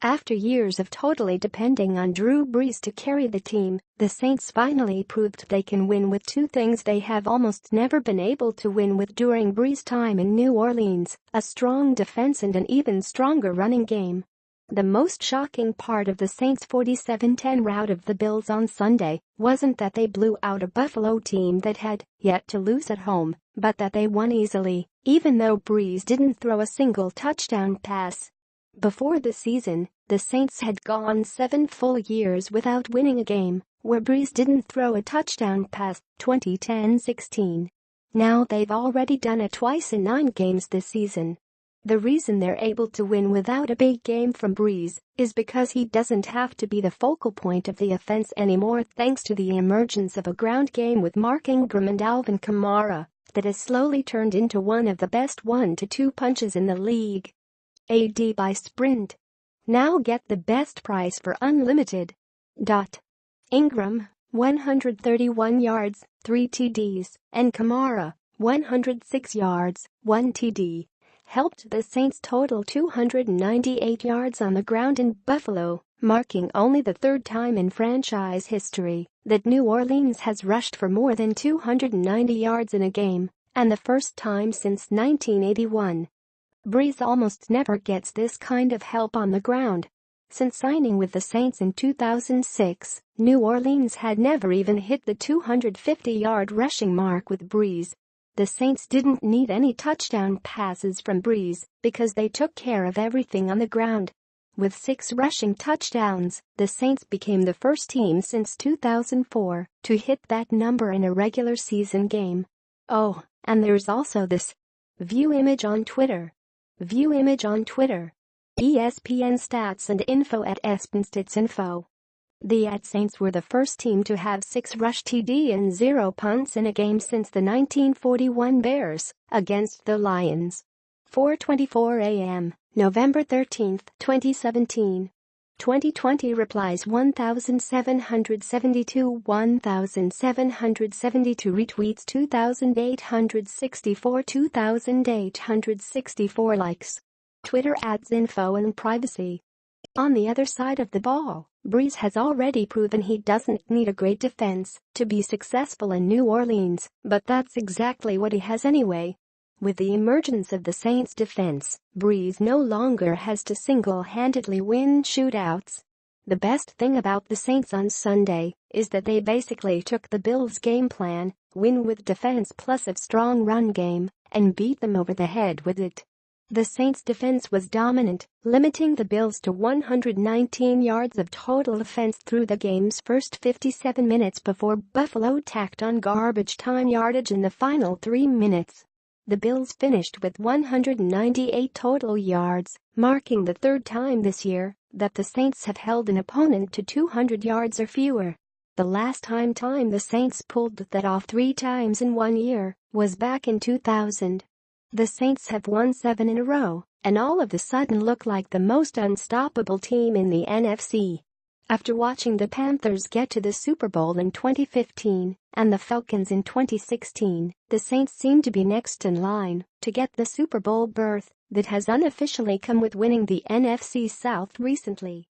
After years of totally depending on Drew Brees to carry the team, the Saints finally proved they can win with two things they have almost never been able to win with during Brees' time in New Orleans: a strong defense and an even stronger running game. The most shocking part of the Saints' 47-10 rout of the Bills on Sunday wasn't that they blew out a Buffalo team that had yet to lose at home, but that they won easily, even though Brees didn't throw a single touchdown pass. Before the season, the Saints had gone 7 full years without winning a game where Brees didn't throw a touchdown pass, 2010-16. Now they've already done it twice in 9 games this season. The reason they're able to win without a big game from Brees is because he doesn't have to be the focal point of the offense anymore, thanks to the emergence of a ground game with Ingram and Alvin Kamara that has slowly turned into one of the best 1-2 punches in the league. AD by Sprint. Now get the best price for unlimited. Ingram, 131 yards, 3 TDs, and Kamara, 106 yards, 1 TD, helped the Saints total 298 yards on the ground in Buffalo, marking only the third time in franchise history that New Orleans has rushed for more than 290 yards in a game, and the first time since 1981. Brees almost never gets this kind of help on the ground. Since signing with the Saints in 2006, New Orleans had never even hit the 250-yard rushing mark with Brees. The Saints didn't need any touchdown passes from Brees because they took care of everything on the ground. With 6 rushing touchdowns, the Saints became the first team since 2004 to hit that number in a regular season game. Oh, and there's also this. View image on Twitter. ESPN stats and info at ESPNstatsinfo. The Saints were the first team to have 6 rush TD and 0 punts in a game since the 1941 Bears against the Lions. 4:24 a.m., November 13, 2017. 2020 replies 1,772 retweets 2,864 likes. Twitter adds info and privacy. On the other side of the ball, Brees has already proven he doesn't need a great defense to be successful in New Orleans, but that's exactly what he has anyway. With the emergence of the Saints' defense, Brees no longer has to single-handedly win shootouts. The best thing about the Saints on Sunday is that they basically took the Bills' game plan, win with defense plus a strong run game, and beat them over the head with it. The Saints' defense was dominant, limiting the Bills to 119 yards of total offense through the game's first 57 minutes before Buffalo tacked on garbage time yardage in the final 3 minutes. The Bills finished with 198 total yards, marking the third time this year that the Saints have held an opponent to 200 yards or fewer. The last time the Saints pulled that off 3 times in 1 year was back in 2000. The Saints have won 7 in a row and all of a sudden look like the most unstoppable team in the NFC. After watching the Panthers get to the Super Bowl in 2015 and the Falcons in 2016, the Saints seem to be next in line to get the Super Bowl berth that has unofficially come with winning the NFC South recently.